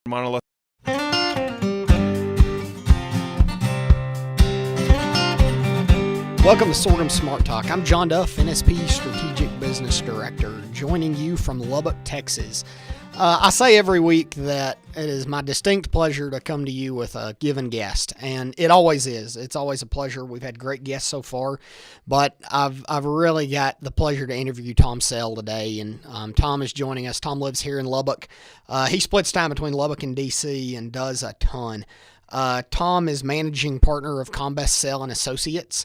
Monolith. Welcome to Sorghum Smart Talk. I'm John Duff, NSP Strategic Business Director, joining you from Lubbock, Texas. I say every week that it is my distinct pleasure to come to you with a given guest, and it always is. It's always a pleasure. We've had great guests so far, but I've really got the pleasure to interview Tom Sell today, and Tom is joining us. Tom lives here in Lubbock. He splits time between Lubbock and D.C. and does a ton. Tom is managing partner of Combest Sell and Associates,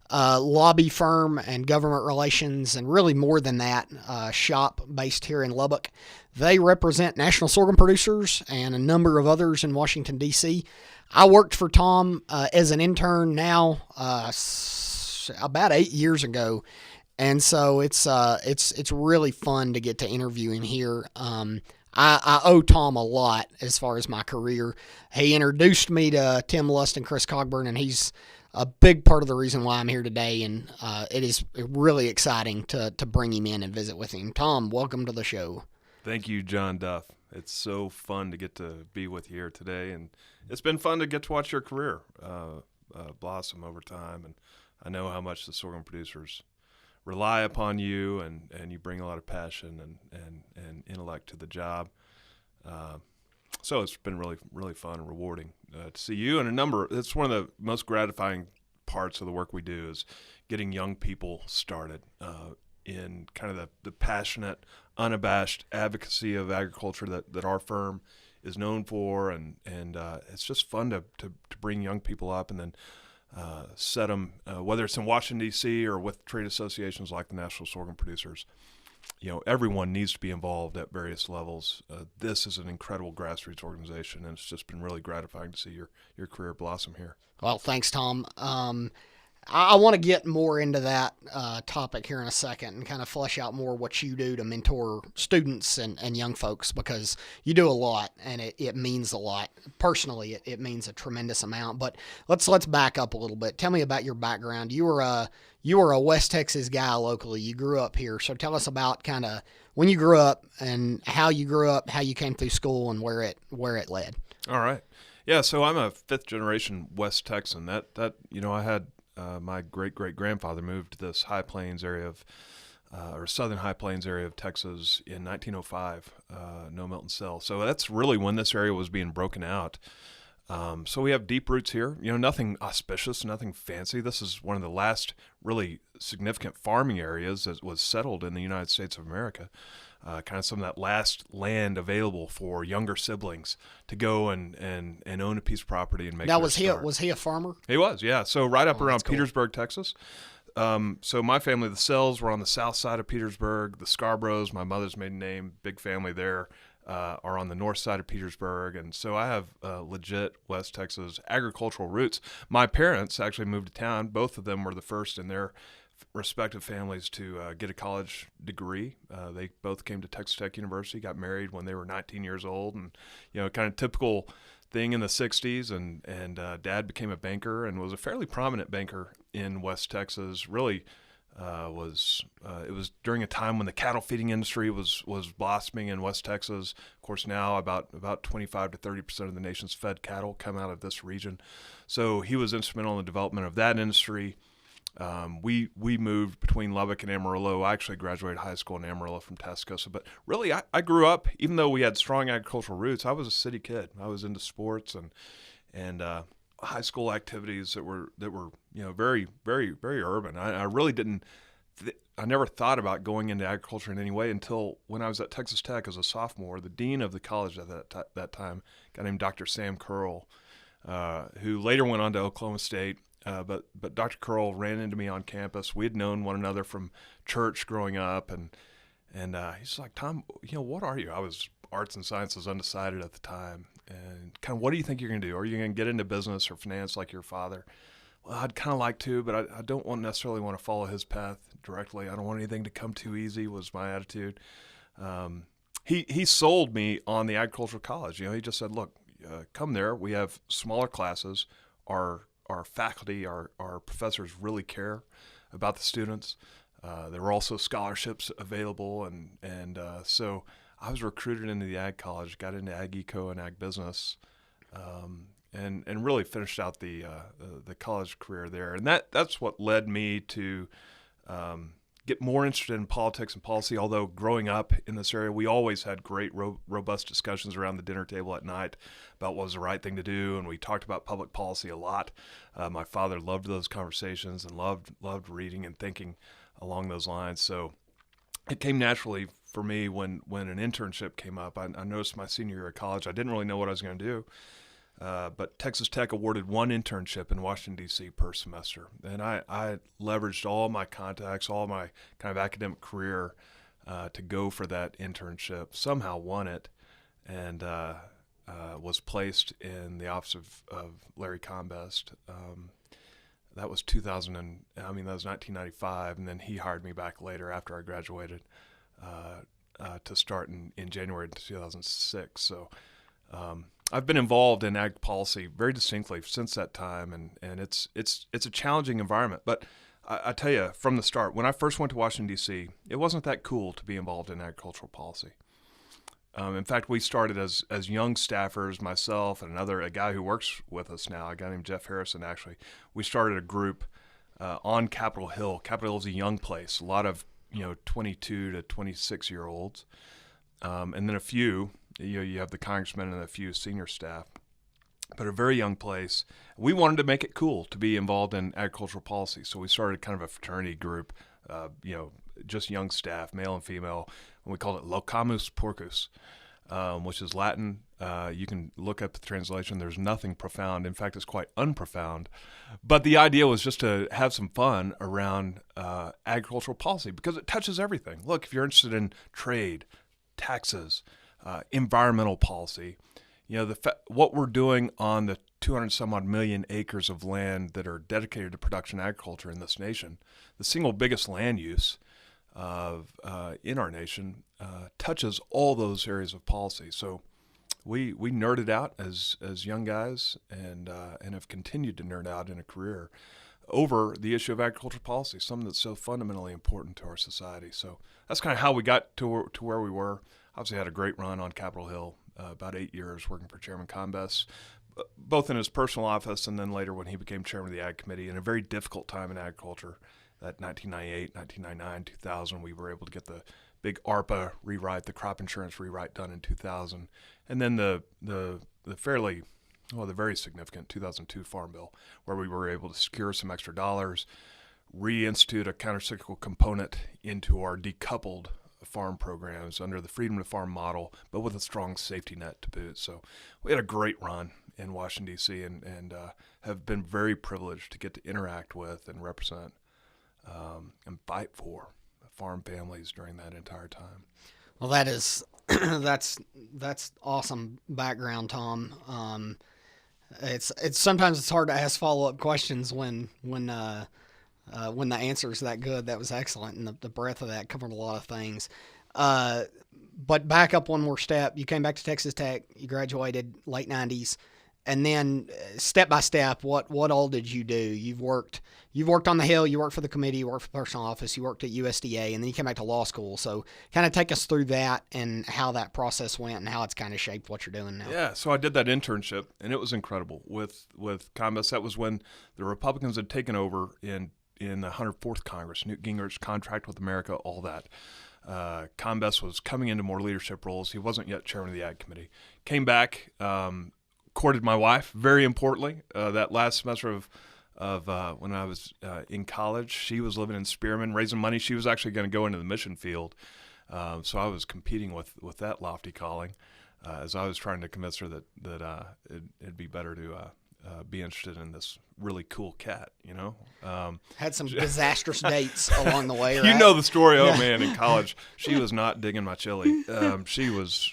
lobby firm and government relations, and really more than that, shop based here in Lubbock. They represent national sorghum producers and a number of others in Washington, D.C. I worked for Tom as an intern now about 8 years ago, and so it's really fun to get to interview him here. I owe Tom a lot as far as my career. He introduced me to Tim Lust and Chris Cogburn, and he's a big part of the reason why I'm here today, and it is really exciting to bring him in and visit with him. Tom, welcome to the show. Thank you, John Duff. It's so fun to get to be with you here today, and it's been fun to get to watch your career blossom over time. And I know how much the sorghum producers rely upon you, and you bring a lot of passion and intellect to the job. So it's been really fun and rewarding to see you. And it's one of the most gratifying parts of the work we do is getting young people started in kind of the passionate, unabashed advocacy of agriculture that our firm is known for. And it's just fun to bring young people up and then set them, whether it's in Washington, D.C. or with trade associations like the National Sorghum Producers. You know, everyone needs to be involved at various levels. This is an incredible grassroots organization, and it's just been really gratifying to see your career blossom here. Well, thanks, Tom. I want to get more into that topic here in a second and kind of flesh out more what you do to mentor students and young folks, because you do a lot, and it means a lot. Personally, it means a tremendous amount. But let's back up a little bit. Tell me about your background. You were a West Texas guy locally. You grew up here. So tell us about kind of when you grew up and how you grew up, how you came through school, and where it led. All right. Yeah, so I'm a fifth-generation West Texan. That I had my great-great-grandfather moved to this high plains area or southern high plains area of Texas in 1905, No Milton Cell. So that's really when this area was being broken out. So we have deep roots here. You know, nothing auspicious, nothing fancy. This is one of the last really significant farming areas that was settled in the United States of America. Kind of some of that last land available for younger siblings to go and own a piece of property and make. Now, was he a farmer? He was, yeah. So right up around cool. Petersburg, Texas. So my family, the Sells, were on the south side of Petersburg. The Scarboroughs, my mother's maiden name, big family there, are on the north side of Petersburg. And so I have legit West Texas agricultural roots. My parents actually moved to town. Both of them were the first in their respective families to get a college degree. They both came to Texas Tech University, got married when they were 19 years old, and kind of typical thing in the 60s. And Dad became a banker and was a fairly prominent banker in West Texas. Really, it was during a time when the cattle feeding industry was blossoming in West Texas. Of course, now about 25 to 30% of the nation's fed cattle come out of this region. So he was instrumental in the development of that industry. We moved between Lubbock and Amarillo. I actually graduated high school in Amarillo from Tascosa, but really I grew up, even though we had strong agricultural roots, I was a city kid. I was into sports and high school activities that were very, very, very urban. I really didn't. I never thought about going into agriculture in any way until when I was at Texas Tech as a sophomore. The dean of the college at that time, a guy named Dr. Sam Curl, who later went on to Oklahoma State. But Dr. Curl ran into me on campus. We had known one another from church growing up, and he's like, Tom, what are you? I was arts and sciences undecided at the time, and kind of, what do you think you're going to do? Are you going to get into business or finance like your father? Well, I'd kind of like to, but I don't necessarily want to follow his path directly. I don't want anything to come too easy, was my attitude. He sold me on the agricultural college. He just said, look, come there. We have smaller classes. Our faculty, our professors really care about the students. There were also scholarships available, and so I was recruited into the ag college, got into ag eco and ag business, and really finished out the college career there. And that's what led me to get more interested in politics and policy. Although growing up in this area, we always had great, robust discussions around the dinner table at night about what was the right thing to do, and we talked about public policy a lot. My father loved those conversations and loved reading and thinking along those lines. So it came naturally for me when an internship came up. I noticed my senior year of college, I didn't really know what I was going to do. But Texas Tech awarded one internship in Washington, D.C. per semester. And I leveraged all my contacts, all my kind of academic career to go for that internship, somehow won it, and was placed in the office of Larry Combest. That was 1995, and then he hired me back later after I graduated to start in January 2006. So I've been involved in ag policy very distinctly since that time, and it's a challenging environment. But I tell you, from the start, when I first went to Washington, D.C., it wasn't that cool to be involved in agricultural policy. In fact, we started as young staffers, myself and a guy who works with us now, a guy named Jeff Harrison, actually. We started a group on Capitol Hill. Capitol Hill is a young place, a lot of 22 to 26-year-olds, and then a few. You have the congressmen and a few senior staff, but a very young place. We wanted to make it cool to be involved in agricultural policy, so we started kind of a fraternity group, just young staff, male and female, and we called it Locamus Porcus, which is Latin. You can look up the translation. There's nothing profound. In fact, it's quite unprofound. But the idea was just to have some fun around agricultural policy because it touches everything. Look, if you're interested in trade, taxes, environmental policy, what we're doing on the 200 some odd million acres of land that are dedicated to production agriculture in this nation, the single biggest land use in our nation, touches all those areas of policy. So we nerded out as young guys and have continued to nerd out in a career over the issue of agricultural policy, something that's so fundamentally important to our society. So that's kind of how we got to where we were. Obviously had a great run on Capitol Hill, about 8 years working for Chairman Combest, both in his personal office and then later when he became chairman of the Ag Committee in a very difficult time in agriculture. That 1998, 1999, 2000, we were able to get the big ARPA rewrite, the crop insurance rewrite done in 2000, and then the very significant 2002 Farm Bill, where we were able to secure some extra dollars, reinstitute a countercyclical component into our decoupled farm programs under the Freedom to Farm model, but with a strong safety net to boot. So we had a great run in Washington, D.C., and have been very privileged to get to interact with and represent and fight for farm families during that entire time. Well, that is that's awesome background, Tom. It's sometimes it's hard to ask follow-up questions when the answer is that good. That was excellent, and the breadth of that covered a lot of things. But back up one more step. You came back to Texas Tech. You graduated late 90s, and then step by step, what all did you do? You've worked on the Hill. You worked for the committee. You worked for the personal office. You worked at USDA, and then you came back to law school. So kind of take us through that and how that process went and how it's kind of shaped what you're doing now. Yeah, so I did that internship, and it was incredible with Combest. That was when the Republicans had taken over in the 104th Congress, Newt Gingrich's contract with America, all that. Combest was coming into more leadership roles. He wasn't yet chairman of the Ag Committee. Came back, courted my wife, very importantly. That last semester of when I was in college, she was living in Spearman, raising money. She was actually going to go into the mission field. So I was competing with that lofty calling as I was trying to convince her that it'd be better to be interested in this really cool cat, Had some disastrous dates along the way, right? You know the story. Oh, man, in college, she was not digging my chili. She was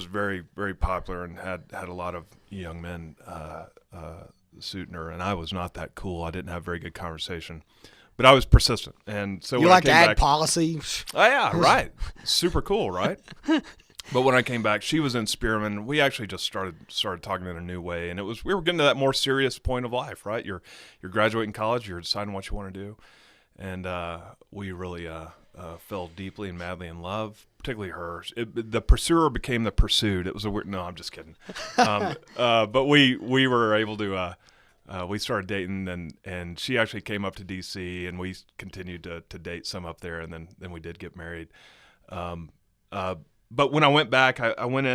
very, very popular and had a lot of young men suiting her, and I was not that cool. I didn't have very good conversation. But I was persistent, and so you when like I came ag back, policy? Oh yeah, right, super cool, right? But when I came back, she was in Spearman. We actually just started talking in a new way, and we were getting to that more serious point of life, right? You're graduating college, you're deciding what you want to do, and we really fell deeply and madly in love, particularly her. The pursuer became the pursued. It was a weird. No, I'm just kidding. But we were able to. We started dating, and she actually came up to D.C. and we continued to date some up there, and then we did get married. But when I went back, I went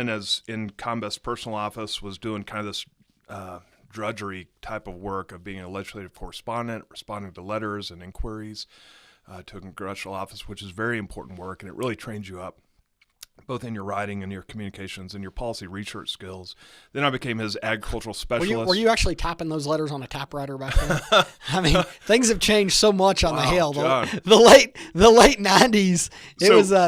in Combest personal office, was doing kind of this drudgery type of work of being a legislative correspondent, responding to letters and inquiries to a congressional office, which is very important work, and it really trains you up both in your writing and your communications and your policy research skills. Then I became his agricultural specialist. Were you actually typing those letters on a typewriter back then? I mean, things have changed so much on the Hill. The late 90s,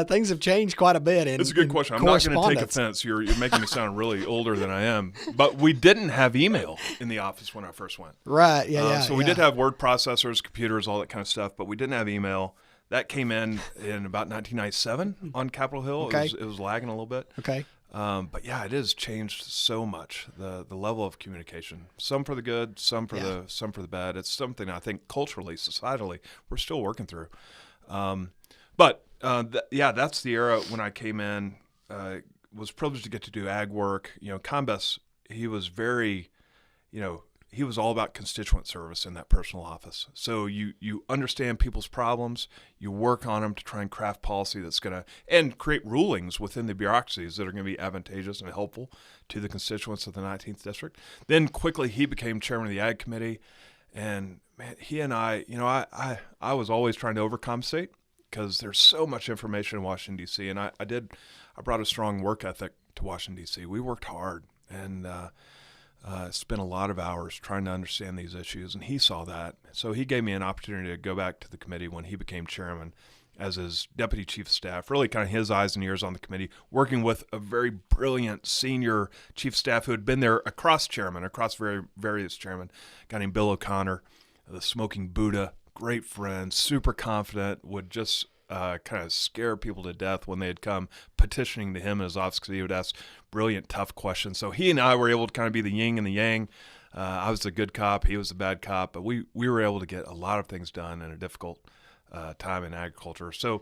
things have changed quite a bit. It's a good question. I'm not going to take offense. You're making me sound really older than I am. But we didn't have email in the office when I first went. Right. So we did have word processors, computers, all that kind of stuff, but we didn't have email. That came in about 1997 on Capitol Hill. Okay. It was lagging a little bit. Okay. But yeah, it has changed so much, the level of communication. Some for the good, some for the bad. It's something I think culturally, societally, we're still working through. But that's the era when I came in. Was privileged to get to do ag work. Combest, he was very, he was all about constituent service in that personal office. So you understand people's problems, you work on them to try and craft policy that's going to, and create rulings within the bureaucracies that are going to be advantageous and helpful to the constituents of the 19th District. Then quickly he became chairman of the Ag Committee, and man, he and I was always trying to overcompensate because there's so much information in Washington, D.C., and I brought a strong work ethic to Washington, D.C. We worked hard, and spent a lot of hours trying to understand these issues, and he saw that. So he gave me an opportunity to go back to the committee when he became chairman as his deputy chief of staff, really kind of his eyes and ears on the committee, working with a very brilliant senior chief of staff who had been there across various chairmen, a guy named Bill O'Connor, the smoking Buddha, great friend, super confident, would just kind of scare people to death when they had come petitioning to him in his office because he would ask brilliant, tough questions. So he and I were able to kind of be the yin and the yang. I was the good cop, he was the bad cop, but we were able to get a lot of things done in a difficult time in agriculture. So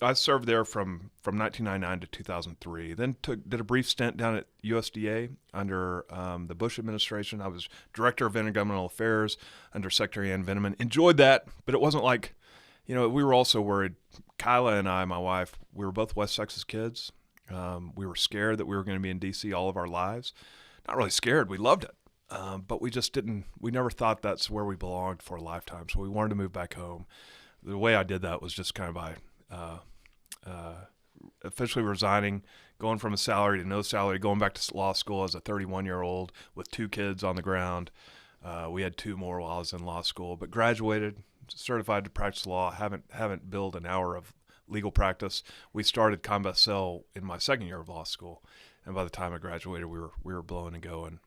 I served there from 1999 to 2003. Then did a brief stint down at USDA under the Bush administration. I was director of intergovernmental affairs under Secretary Ann Veneman. Enjoyed that, but it wasn't like, we were also worried. Kyla and I, my wife, we were both West Texas kids. We were scared that we were going to be in D.C. all of our lives. Not really scared. We loved it. But we just didn't. We never thought that's where we belonged for a lifetime. So we wanted to move back home. The way I did that was just kind of by officially resigning, going from a salary to no salary, going back to law school as a 31-year-old with 2 kids on the ground. We had 2 more while I was in law school, but graduated, certified to practice law. Haven't billed an hour of legal practice. We started Combest Sell in my second year of law school, and by the time I graduated, we were blowing and going,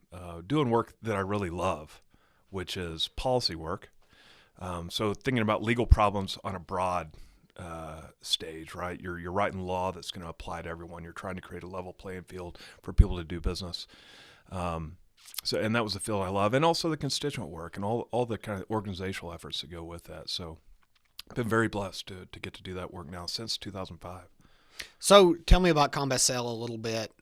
doing work that I really love, which is policy work. So thinking about legal problems on a broad stage, right? You're writing law that's going to apply to everyone. You're trying to create a level playing field for people to do business. And that was the field I love, and also the constituent work and all the kind of organizational efforts that go with that. So I've been very blessed to get to do that work now since 2005. So tell me about Combest Sell a little bit.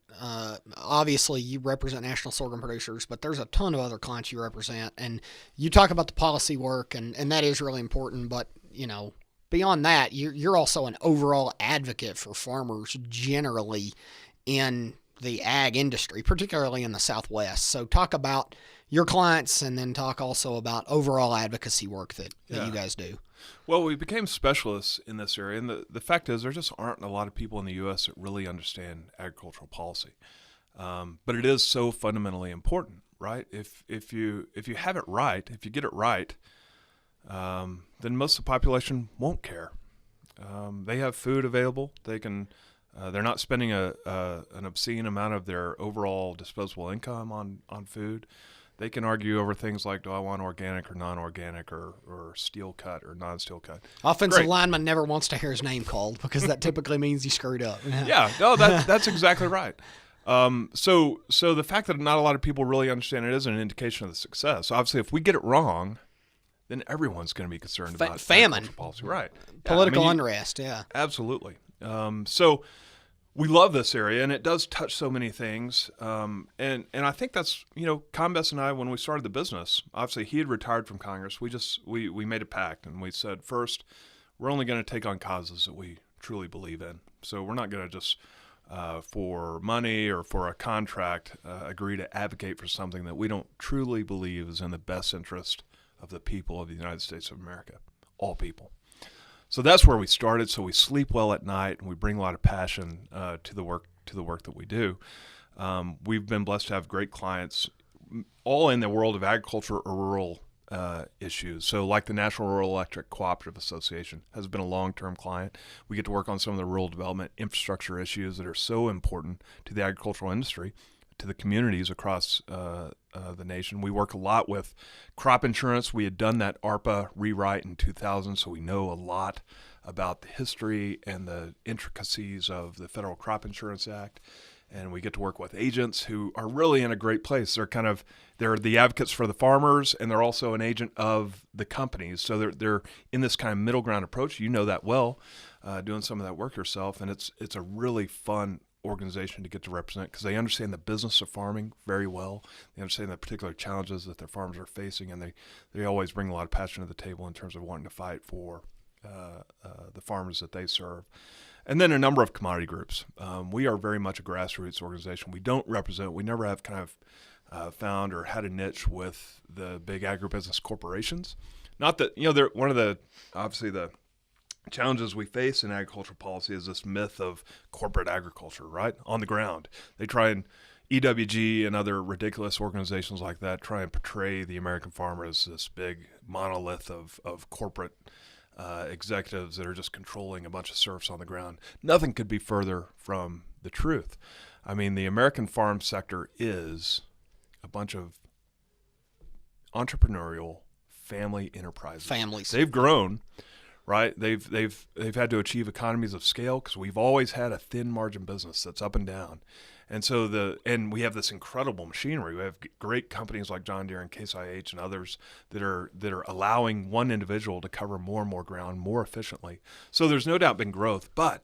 Obviously, you represent national sorghum producers, but there's a ton of other clients you represent, and you talk about the policy work, and that is really important. But beyond that, you're also an overall advocate for farmers generally in the ag industry, particularly in the Southwest. So talk about your clients, and then talk also about overall advocacy work that you guys do. Well, we became specialists in this area, and the fact is there just aren't a lot of people in the U.S. that really understand agricultural policy. But it is so fundamentally important, right? If you have it right, if you get it right, then most of the population won't care. They have food available. They can. They're not spending an obscene amount of their overall disposable income on food. They can argue over things like, do I want organic or non-organic or steel cut or non-steel cut? Offensive lineman never wants to hear his name called because that typically means he screwed up. Yeah, no, that's exactly right. So the fact that not a lot of people really understand it is an indication of the success. Obviously, if we get it wrong, then everyone's going to be concerned about famine, agricultural policy, right? Political unrest, absolutely. So we love this area, and it does touch so many things. And I think that's, Combest and I, when we started the business, obviously he had retired from Congress. We made a pact, and we said, first, we're only going to take on causes that we truly believe in. So we're not going to just for money or for a contract agree to advocate for something that we don't truly believe is in the best interest of the people of the United States of America, all people. So that's where we started. So we sleep well at night, and we bring a lot of passion to the work that we do. We've been blessed to have great clients, all in the world of agriculture or rural issues. So like the National Rural Electric Cooperative Association has been a long-term client. We get to work on some of the rural development infrastructure issues that are so important to the agricultural industry, to the communities across the nation. We work a lot with crop insurance. We had done that ARPA rewrite in 2000, so we know a lot about the history and the intricacies of the Federal Crop Insurance Act. And we get to work with agents who are really in a great place. They're the advocates for the farmers, and they're also an agent of the companies. So they're in this kind of middle ground approach. You know that well, doing some of that work yourself, and it's a really fun organization to get to represent because they understand the business of farming very well. They understand the particular challenges that their farmers are facing, and they always bring a lot of passion to the table in terms of wanting to fight for the farmers that they serve. And then a number of commodity groups. We are very much a grassroots organization. We never have kind of found or had a niche with the big agribusiness corporations. Not that, they're one of the, obviously the challenges we face in agricultural policy is this myth of corporate agriculture, right? On the ground. They try and EWG and other ridiculous organizations like that try and portray the American farmer as this big monolith of corporate executives that are just controlling a bunch of serfs on the ground. Nothing could be further from the truth. I mean, the American farm sector is a bunch of entrepreneurial family enterprises. Families. They've grown, right? They've had to achieve economies of scale because we've always had a thin margin business that's up and down. And so we have this incredible machinery. We have great companies like John Deere and Case IH and others that are allowing one individual to cover more and more ground more efficiently. So there's no doubt been growth, but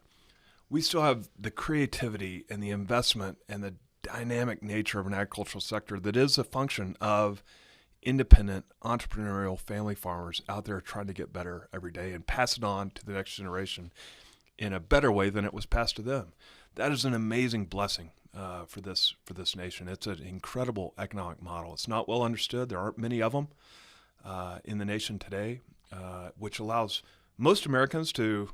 we still have the creativity and the investment and the dynamic nature of an agricultural sector that is a function of independent entrepreneurial family farmers out there trying to get better every day and pass it on to the next generation in a better way than it was passed to them. That is an amazing blessing for this nation. It's an incredible economic model. It's not well understood. There aren't many of them in the nation today, which allows most Americans to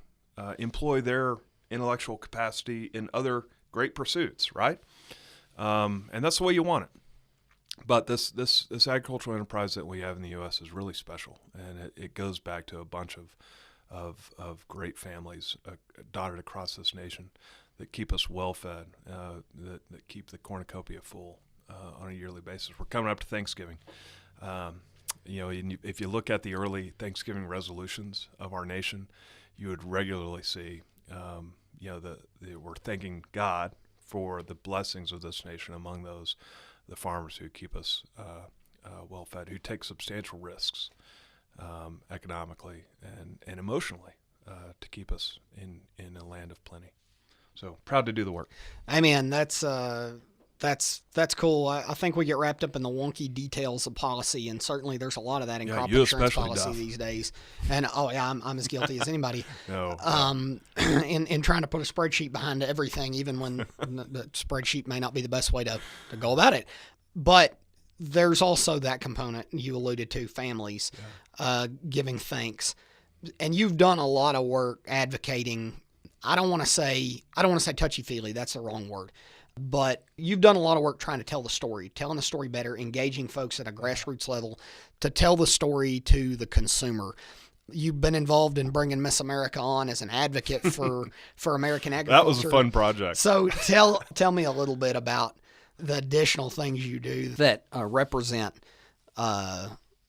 employ their intellectual capacity in other great pursuits, right? And that's the way you want it. But this agricultural enterprise that we have in the U.S. is really special, and it goes back to a bunch of great families dotted across this nation that keep us well fed, that keep the cornucopia full on a yearly basis. We're coming up to Thanksgiving. If you look at the early Thanksgiving resolutions of our nation, you would regularly see, we're thanking God for the blessings of this nation. Among those, the farmers who keep us well fed, who take substantial risks economically and emotionally to keep us in a land of plenty. So proud to do the work. I mean, that's cool. I think we get wrapped up in the wonky details of policy, and certainly there's a lot of that in crop insurance policy these days. And I'm as guilty as anybody. No. In trying to put a spreadsheet behind everything, even when the spreadsheet may not be the best way to go about it. But there's also that component you alluded to, families, giving thanks, and you've done a lot of work advocating. I don't want to say touchy-feely. That's the wrong word. But you've done a lot of work trying to telling the story better, engaging folks at a grassroots level to tell the story to the consumer. You've been involved in bringing Miss America on as an advocate for American agriculture. That was a fun project. So tell me a little bit about the additional things you do that represent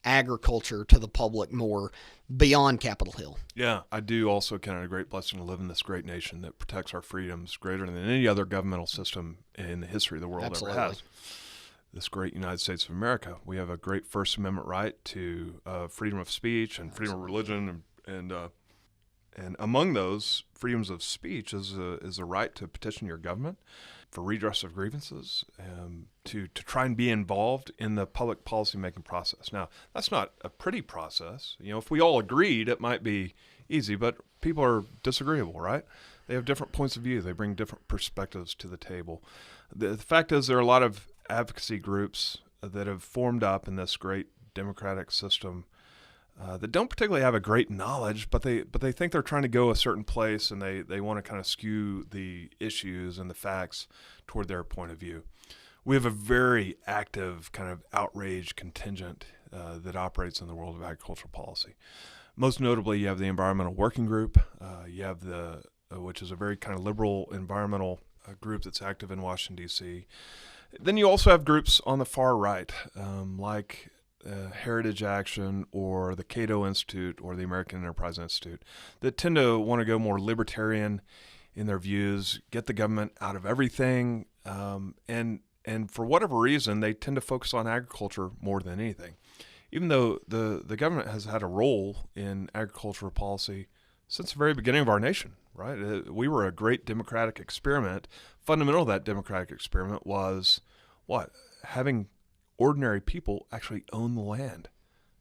agriculture to the public more beyond Capitol Hill. Yeah, I do also count it a great blessing to live in this great nation that protects our freedoms greater than any other governmental system in the history of the world ever has. this great United States of America. We have a great First Amendment right to freedom of speech and freedom of religion, and among those freedoms of speech is a right to petition your government for redress of grievances, to try and be involved in the public policy-making process. Now, that's not a pretty process. If we all agreed, it might be easy, but people are disagreeable, right? They have different points of view. They bring different perspectives to the table. The fact is there are a lot of advocacy groups that have formed up in this great democratic system that don't particularly have a great knowledge, but they think they're trying to go a certain place, and they want to kind of skew the issues and the facts toward their point of view. We have a very active kind of outrage contingent that operates in the world of agricultural policy. Most notably, you have the Environmental Working Group. You have which is a very kind of liberal environmental group that's active in Washington, D.C. Then you also have groups on the far right, like Heritage Action or the Cato Institute or the American Enterprise Institute, that tend to want to go more libertarian in their views, get the government out of everything, and for whatever reason, they tend to focus on agriculture more than anything. Even though the government has had a role in agricultural policy since the very beginning of our nation, right? We were a great democratic experiment. Fundamental to that democratic experiment was what? Having ordinary people actually own the land.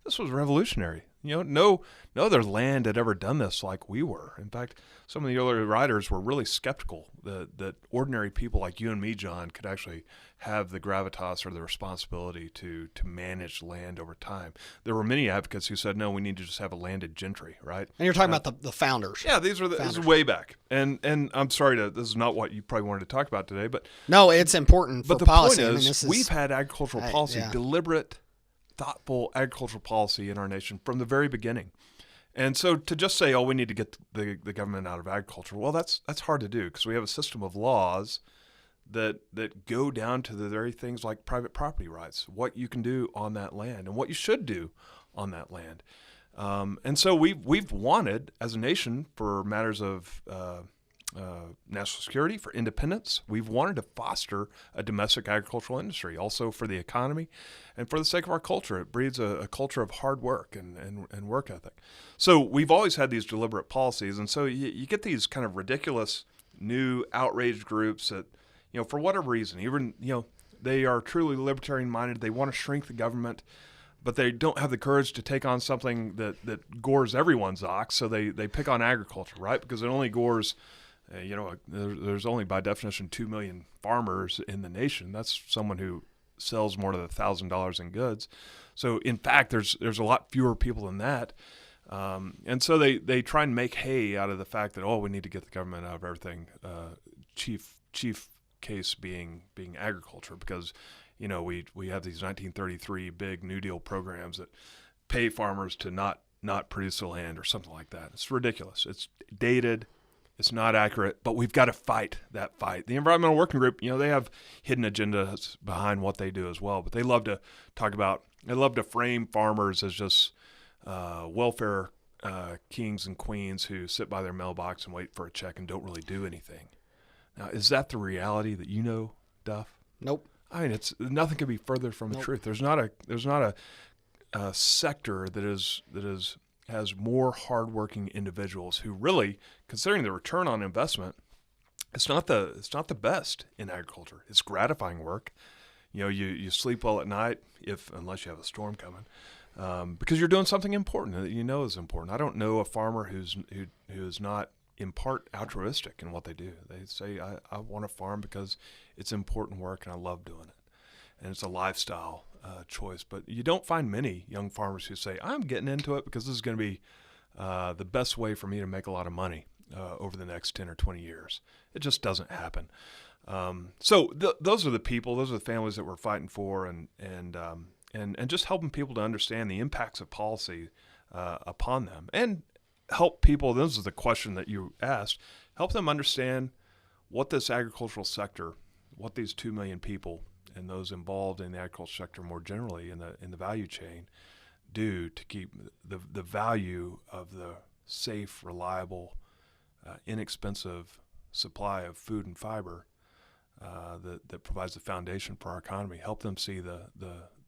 This was revolutionary. No other land had ever done this like we were. In fact, some of the earlier writers were really skeptical that ordinary people like you and me, John, could actually have the gravitas or the responsibility to manage land over time. There were many advocates who said, no, we need to just have a landed gentry, right? And you're talking about the founders. Yeah, this is way back. And I'm sorry, this is not what you probably wanted to talk about today, but no, it's important for policy. But the point is, we've had agricultural policy, deliberate, thoughtful agricultural policy in our nation from the very beginning. And so to just say, we need to get the government out of agriculture, well, that's hard to do, because we have a system of laws that go down to the very things like private property rights, what you can do on that land and what you should do on that land. And so we've wanted, as a nation, for matters of national security, for independence, we've wanted to foster a domestic agricultural industry, also for the economy and for the sake of our culture. It breeds a culture of hard work and work ethic. So we've always had these deliberate policies, and so you get these kind of ridiculous new outrage groups that, for whatever reason, even, they are truly libertarian minded. They want to shrink the government, but they don't have the courage to take on something that gores everyone's ox. So they pick on agriculture, right? Because it only gores, there's only by definition 2 million farmers in the nation. That's someone who sells more than $1,000 in goods. So in fact, there's a lot fewer people than that. And so they try and make hay out of the fact that, we need to get the government out of everything. Chief case being agriculture, because we have these 1933 big New Deal programs that pay farmers to not produce the land or something like that. It's ridiculous. It's dated. It's not accurate, but we've got to fight that fight. The Environmental Working Group, they have hidden agendas behind what they do as well, but they love to frame farmers as just welfare kings and queens who sit by their mailbox and wait for a check and don't really do anything. Now, is that the reality that Duff? Nope. I mean, nothing could be further from the truth. There's not a sector that has more hardworking individuals who really, considering the return on investment, it's not the best in agriculture. It's gratifying work. You sleep well at night unless you have a storm coming, because you're doing something important that is important. I don't know a farmer who is not in part altruistic in what they do. They say, I want to farm because it's important work and I love doing it. And it's a lifestyle choice. But you don't find many young farmers who say, I'm getting into it because this is going to be the best way for me to make a lot of money over the next 10 or 20 years. It just doesn't happen. So those are the people, those are the families that we're fighting for, and just helping people to understand the impacts of policy upon them, and help people, this is the question that you asked, help them understand what this agricultural sector, what these 2 million people and those involved in the agricultural sector more generally in the value chain do to keep the value of the safe, reliable, inexpensive supply of food and fiber that provides the foundation for our economy. Help them see the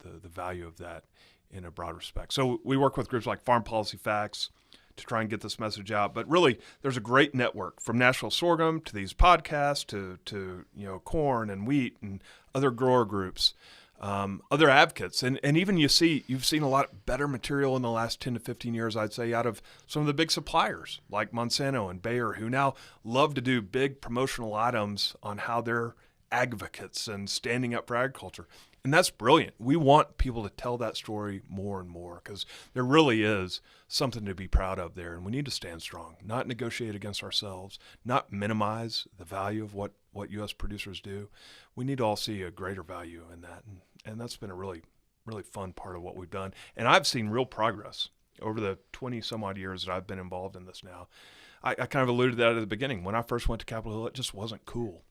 value of that in a broad respect. So we work with groups like Farm Policy Facts to try and get this message out. But really, there's a great network from National Sorghum to these podcasts to corn and wheat and other grower groups, other advocates, and even you've seen a lot better material in the last 10 to 15 years, I'd say, out of some of the big suppliers like Monsanto and Bayer, who now love to do big promotional items on how they're advocates and standing up for agriculture. And that's brilliant. We want people to tell that story more and more because there really is something to be proud of there. And we need to stand strong, not negotiate against ourselves, not minimize the value of what U.S. producers do. We need to all see a greater value in that. And that's been a really, really fun part of what we've done. And I've seen real progress over the 20 some odd years that I've been involved in this now. I kind of alluded to that at the beginning. When I first went to Capitol Hill, it just wasn't cool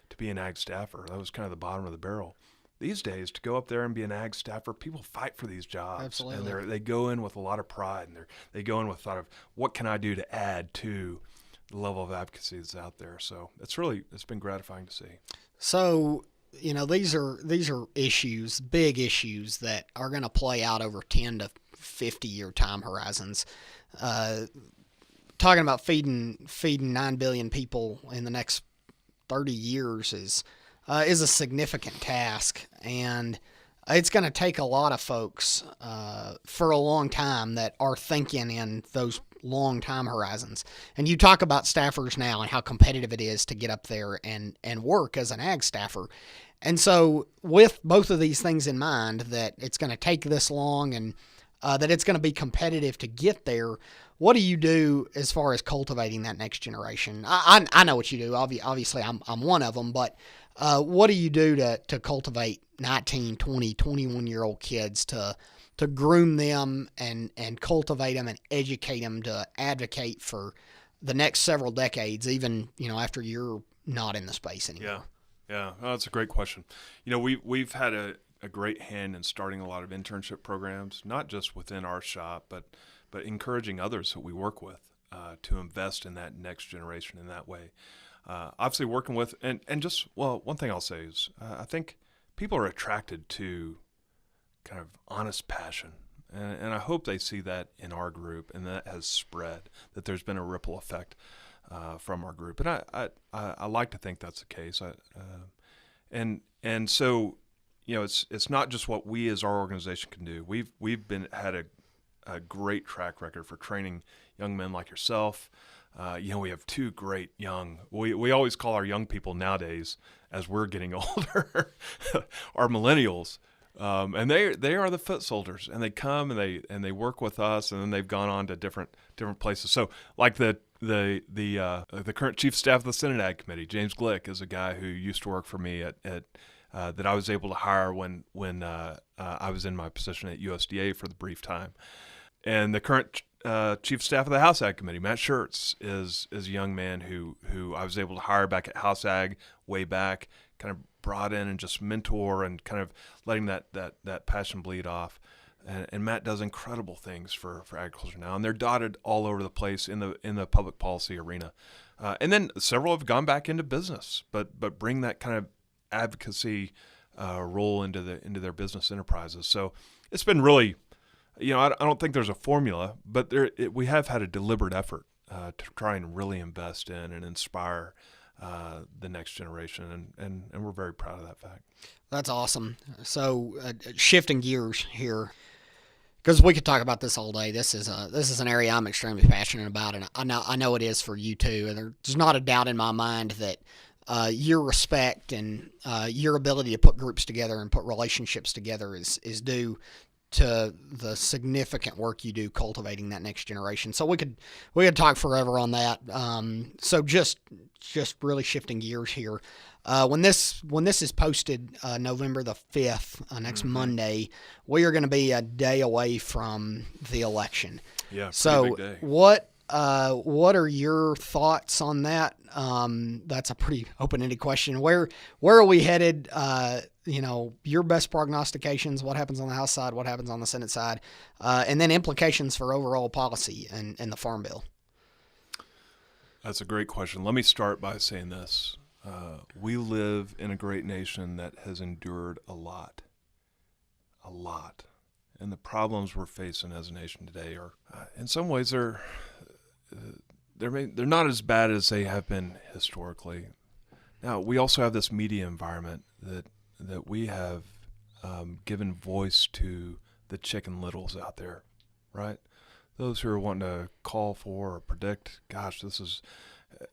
to be an ag staffer. That was kind of the bottom of the barrel. These days, to go up there and be an ag staffer, people fight for these jobs. Absolutely. And they go in with a lot of pride, and they go in with thought of, what can I do to add to the level of advocacy that's out there? So it's been gratifying to see. So, these are issues, big issues that are going to play out over 10 to 50 year time horizons. Talking about feeding 9 billion people in the next 30 years is a significant task, and it's going to take a lot of folks for a long time that are thinking in those long time horizons. And you talk about staffers now and how competitive it is to get up there and work as an ag staffer. And so with both of these things in mind, that it's going to take this long and that it's going to be competitive to get there, what do you do as far as cultivating that next generation? I know what you do. Obviously, I'm one of them, but what do you do to cultivate 19, 20, 21-year-old kids to groom them and cultivate them and educate them to advocate for the next several decades, even after you're not in the space anymore? Yeah, oh, that's a great question. We've had a great hand in starting a lot of internship programs, not just within our shop, but encouraging others that we work with to invest in that next generation in that way. Obviously working with, and just, one thing I'll say is I think people are attracted to kind of honest passion. And I hope they see that in our group, and that has spread, that there's been a ripple effect from our group. And I like to think that's the case. And so, it's not just what we as our organization can do. We've had a great track record for training young men like yourself. We have two great we always call our young people nowadays, as we're getting older, our millennials. And they are the foot soldiers, and they come and they work with us, and then they've gone on to different places. So like the current chief of staff of the Senate Ag Committee, James Glick, is a guy who used to work for me at that I was able to hire when I was in my position at USDA for the brief time. And the current chief of staff of the House Ag Committee, Matt Schertz, is a young man who I was able to hire back at House Ag way back, kind of brought in and just mentor and kind of letting that passion bleed off. And Matt does incredible things for agriculture now, and they're dotted all over the place in the public policy arena. And then several have gone back into business, but bring that kind of advocacy role into their business enterprises. So it's been really, I don't think there's a formula, but we have had a deliberate effort to try and really invest in and inspire the next generation, and we're very proud of that fact. That's awesome. So shifting gears here, because we could talk about this all day. This is an area I'm extremely passionate about, and I know it is for you too. And there's not a doubt in my mind that your respect and your ability to put groups together and put relationships together is due to the significant work you do cultivating that next generation. So we could talk forever on that. So just really shifting gears here. When this is posted November the 5th, next Monday, we are going to be a day away from the election. Yeah. So big day. what are your thoughts on that? That's a pretty open-ended question. Where are we headed? Your best prognostications, what happens on the House side, what happens on the Senate side, and then implications for overall policy and the Farm Bill. That's a great question. Let me start by saying this. we live in a great nation that has endured a lot. And the problems we're facing as a nation today are, in some ways, they're not as bad as they have been historically. Now, we also have this media environment that we have given voice to the Chicken Littles out there, right? Those who are wanting to call for or predict, gosh,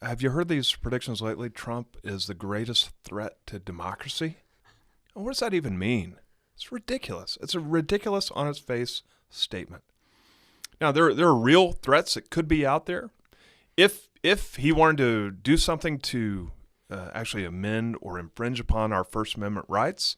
have you heard these predictions lately? Trump is the greatest threat to democracy? And what does that even mean? It's ridiculous. It's a ridiculous, on its face statement. Now, there are real threats that could be out there. If he wanted to do something to actually amend or infringe upon our First Amendment rights,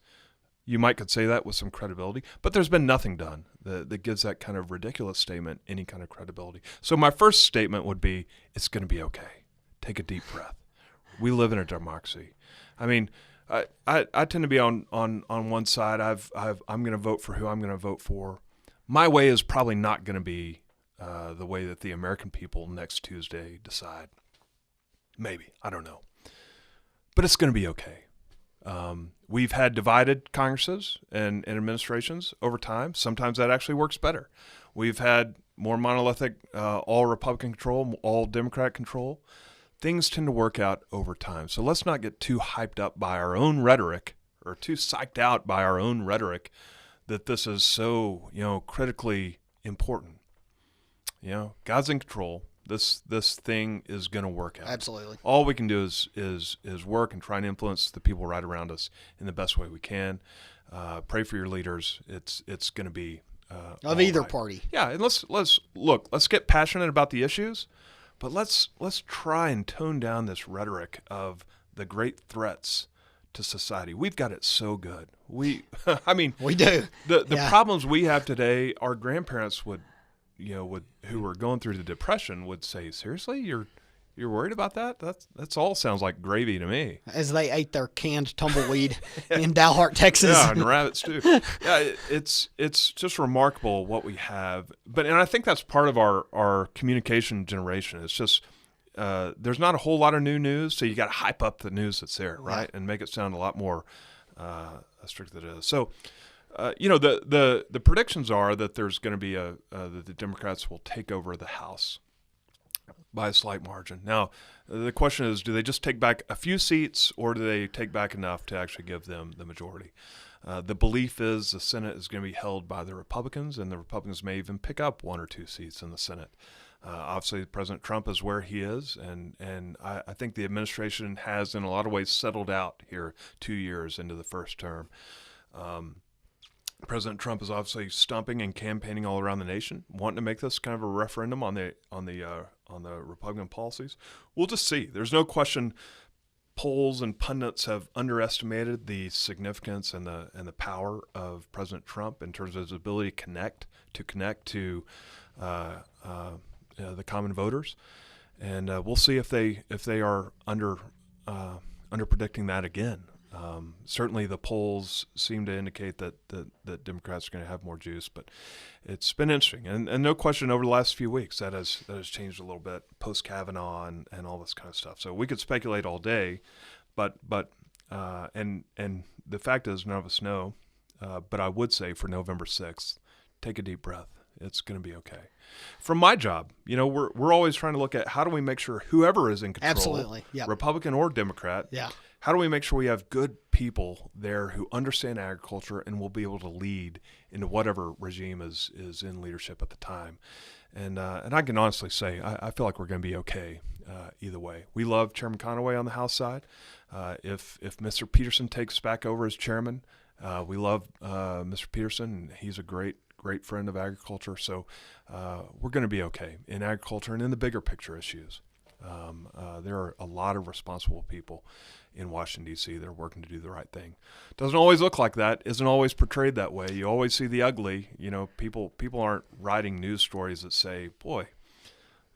you might could say that with some credibility. But there's been nothing done that gives that kind of ridiculous statement any kind of credibility. So my first statement would be, it's going to be okay. Take a deep breath. We live in a democracy. I mean, I tend to be on one side. I'm going to vote for who I'm going to vote for. My way is probably not going to be the way that the American people next Tuesday decide. Maybe. I don't know. But it's going to be okay. We've had divided Congresses and administrations over time. Sometimes that actually works better. We've had more monolithic, all Republican control, all Democrat control. Things tend to work out over time. So let's not get too hyped up by our own rhetoric or too psyched out by our own rhetoric that this is so, critically important. God's in control. This thing is going to work out. Absolutely. All we can do is work and try and influence the people right around us in the best way we can. Pray for your leaders. It's going to be of either party. Yeah, and let's get passionate about the issues, but let's try and tone down this rhetoric of the great threats to society. We've got it so good. We do. The problems we have today, our grandparents would who were going through the Depression would say, seriously, you're worried about that? That's all sounds like gravy to me. As they ate their canned tumbleweed in Dalhart, Texas. Yeah, and rabbits too. Yeah, it's just remarkable what we have. And I think that's part of our communication generation. It's just there's not a whole lot of new news, so you got to hype up the news that's there, right? And make it sound a lot more strict than it is. So. The predictions are that there's going to be that the Democrats will take over the House by a slight margin. Now, the question is, do they just take back a few seats, or do they take back enough to actually give them the majority? The belief is the Senate is going to be held by the Republicans, and the Republicans may even pick up 1 or 2 seats in the Senate. Obviously, President Trump is where he is, and I think the administration has, in a lot of ways, settled out here 2 years into the first term. President Trump is obviously stumping and campaigning all around the nation, wanting to make this kind of a referendum on the Republican policies. We'll just see. There's no question. Polls and pundits have underestimated the significance and the power of President Trump in terms of his ability to connect to the common voters, and we'll see if they are under predicting that again. Certainly the polls seem to indicate that Democrats are going to have more juice, but it's been interesting. And no question over the last few weeks that has changed a little bit post-Kavanaugh and all this kind of stuff. So we could speculate all day, but the fact is none of us know. But I would say for November 6th, take a deep breath. It's going to be okay. From my job, we're always trying to look at how do we make sure whoever is in control, absolutely, yep. Republican or Democrat, yeah. How do we make sure we have good people there who understand agriculture and will be able to lead into whatever regime is in leadership at the time? And I can honestly say I feel like we're going to be okay either way. We love Chairman Conaway on the House side. If Mr. Peterson takes back over as chairman, we love Mr. Peterson. He's a great friend of agriculture. So we're going to be okay in agriculture and in the bigger picture issues. There are a lot of responsible people in Washington, D.C. that are working to do the right thing. Doesn't always look like that. Isn't always portrayed that way. You always see the ugly. People aren't writing news stories that say, boy,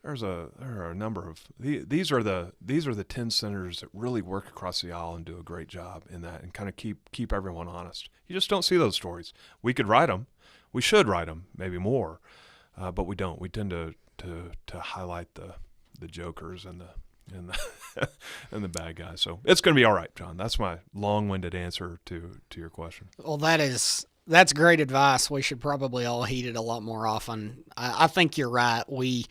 there are a number of these are the 10 senators that really work across the aisle and do a great job in that and kind of keep everyone honest. You just don't see those stories. We could write them. We should write them, maybe more, but we don't. We tend to highlight the jokers and and and the bad guys. So it's going to be all right, John. That's my long-winded answer to your question. Well, that's great advice. We should probably all heed it a lot more often. I think you're right. We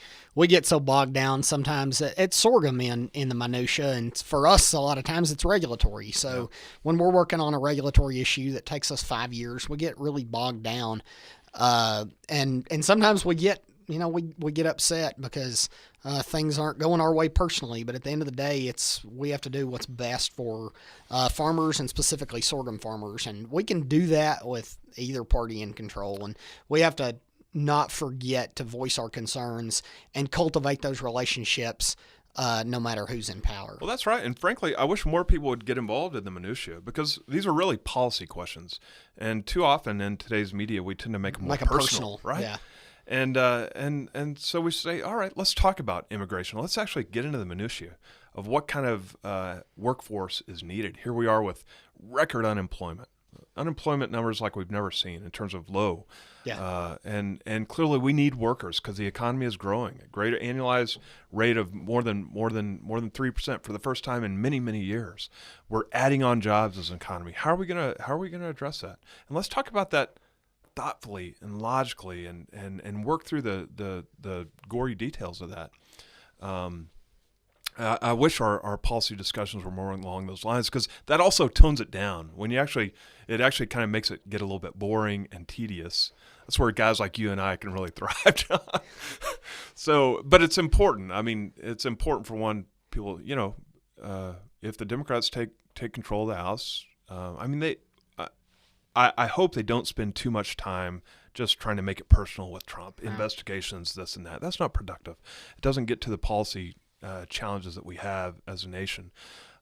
get so bogged down sometimes at sorghum in the minutia, and for us, a lot of times it's regulatory. So when we're working on a regulatory issue that takes us 5 years, we get really bogged down, and sometimes we get we get upset because things aren't going our way personally. But at the end of the day, we have to do what's best for farmers, and specifically sorghum farmers. And we can do that with either party in control. And we have to not forget to voice our concerns and cultivate those relationships no matter who's in power. Well, that's right. And frankly, I wish more people would get involved in the minutia, because these are really policy questions. And too often in today's media, we tend to make them more personal, right? Yeah. And so we say, all right, let's talk about immigration. Let's actually get into the minutia of what kind of workforce is needed. Here we are with record unemployment numbers like we've never seen in terms of low. Yeah. And clearly we need workers because the economy is growing at greater annualized rate of more than 3% for the first time in many, many years. We're adding on jobs as an economy. How are we gonna address that? And let's talk about that thoughtfully and logically, and work through the gory details of that. I wish our policy discussions were more along those lines, because that also tones it down. When it actually kind of makes it get a little bit boring and tedious. That's where guys like you and I can really thrive, John. So, but it's important. I mean, it's important for one, people, if the Democrats take control of the House, I hope they don't spend too much time just trying to make it personal with Trump, investigations, this and that. That's not productive. It doesn't get to the policy challenges that we have as a nation.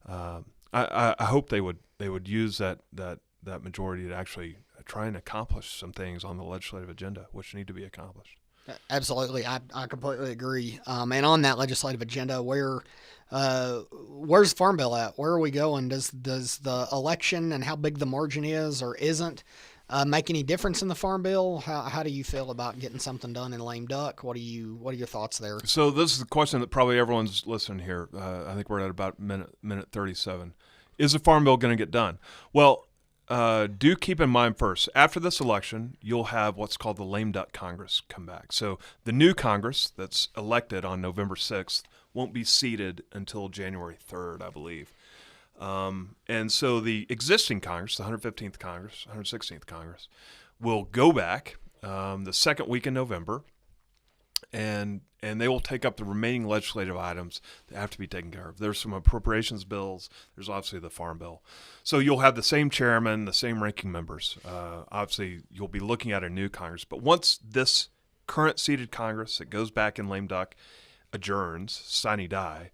I hope they would use that majority to actually try and accomplish some things on the legislative agenda, which need to be accomplished. Absolutely, I completely agree. And on that legislative agenda, where's the Farm Bill at? Where are we going? Does the election and how big the margin is or isn't make any difference in the Farm Bill? How do you feel about getting something done in lame duck? What are your thoughts there? So this is the question that probably everyone's listening here. I think we're at about minute 37. Is the Farm Bill going to get done? Well, do keep in mind first, after this election, you'll have what's called the lame duck Congress come back. So the new Congress that's elected on November 6th won't be seated until January 3rd, I believe. And so the existing Congress, the 115th Congress, 116th Congress, will go back the second week in November, and they will take up the remaining legislative items that have to be taken care of. There's some appropriations bills. There's obviously the Farm Bill. So you'll have the same chairman, the same ranking members. Obviously, you'll be looking at a new Congress. But once this current seated Congress that goes back in lame duck adjourns, sine die,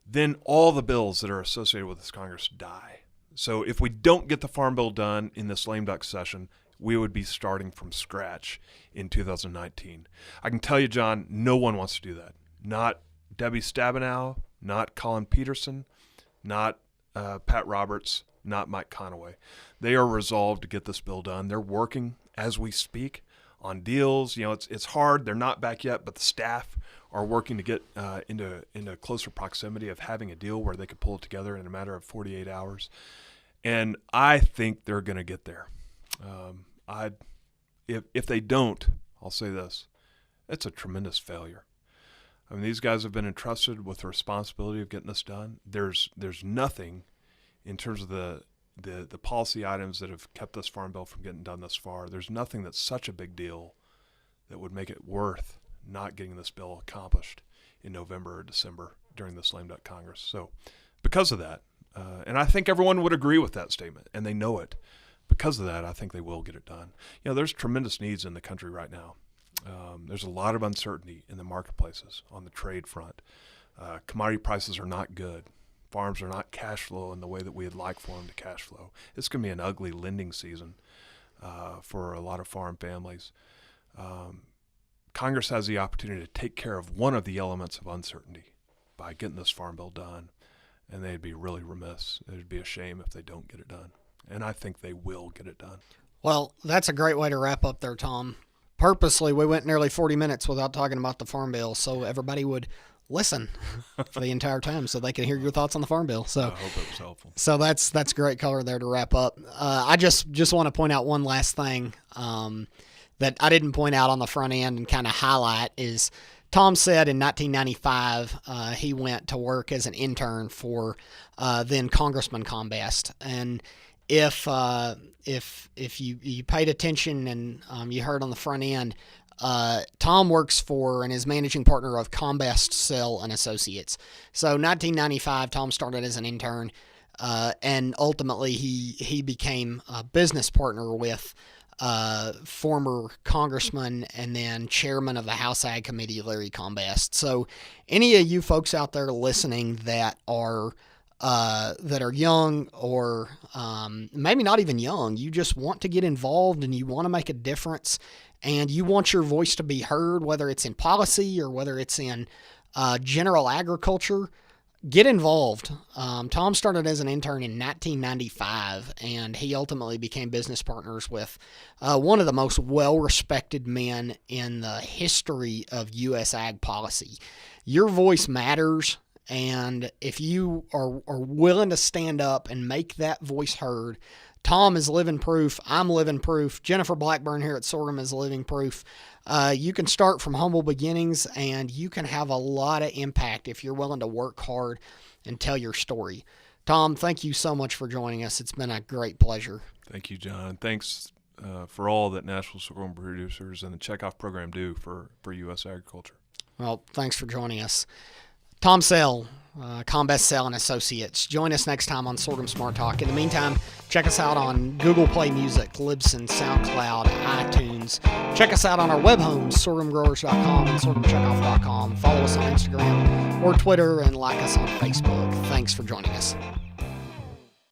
then all the bills that are associated with this Congress die. So if we don't get the Farm Bill done in this lame duck session, we would be starting from scratch in 2019. I can tell you, John, no one wants to do that. Not Debbie Stabenow, not Colin Peterson, not Pat Roberts, not Mike Conaway. They are resolved to get this bill done. They're working as we speak on deals. It's hard. They're not back yet, but the staff are working to get into closer proximity of having a deal where they could pull it together in a matter of 48 hours. And I think they're going to get there. If they don't, I'll say this: it's a tremendous failure. I mean, these guys have been entrusted with the responsibility of getting this done. There's nothing in terms of the policy items that have kept this Farm Bill from getting done thus far. There's nothing that's such a big deal that would make it worth not getting this bill accomplished in November or December during this lame duck Congress. So because of that, and I think everyone would agree with that statement, and they know it. Because of that, I think they will get it done. There's tremendous needs in the country right now. There's a lot of uncertainty in the marketplaces on the trade front. Commodity prices are not good. Farms are not cash flow in the way that we'd like for them to cash flow. It's going to be an ugly lending season for a lot of farm families. Congress has the opportunity to take care of one of the elements of uncertainty by getting this Farm Bill done, and they'd be really remiss. It'd be a shame if they don't get it done. And I think they will get it done. Well, that's a great way to wrap up there, Tom. Purposely, we went nearly 40 minutes without talking about the Farm Bill, so everybody would listen for the entire time so they can hear your thoughts on the Farm Bill. So I hope it was helpful. So that's great color there to wrap up. I just want to point out one last thing that I didn't point out on the front end and kind of highlight is Tom said in 1995 he went to work as an intern for then Congressman Combest. And if you paid attention and you heard on the front end, Tom works for and is managing partner of Combest, Sell and Associates. So 1995, Tom started as an intern, and ultimately he became a business partner with former congressman and then chairman of the House Ag Committee, Larry Combest. So any of you folks out there listening that are young or maybe not even young, you just want to get involved and you want to make a difference and you want your voice to be heard, whether it's in policy or whether it's in general agriculture, get involved. Tom started as an intern in 1995, and he ultimately became business partners with one of the most well-respected men in the history of U.S. ag policy. Your voice matters, and if you are willing to stand up and make that voice heard, Tom is living proof. I'm living proof. Jennifer Blackburn here at Sorghum is living proof. You can start from humble beginnings, and you can have a lot of impact if you're willing to work hard and tell your story. Tom, thank you so much for joining us. It's been a great pleasure. Thank you, John. Thanks for all that National Sorghum Producers and the Checkoff Program do for U.S. agriculture. Well, thanks for joining us. Tom Sell, Combest, Sell and Associates. Join us next time on Sorghum Smart Talk. In the meantime, check us out on Google Play Music, Libsyn, SoundCloud, iTunes. Check us out on our web homes, sorghumgrowers.com and sorghumcheckoff.com. Follow us on Instagram or Twitter and like us on Facebook. Thanks for joining us.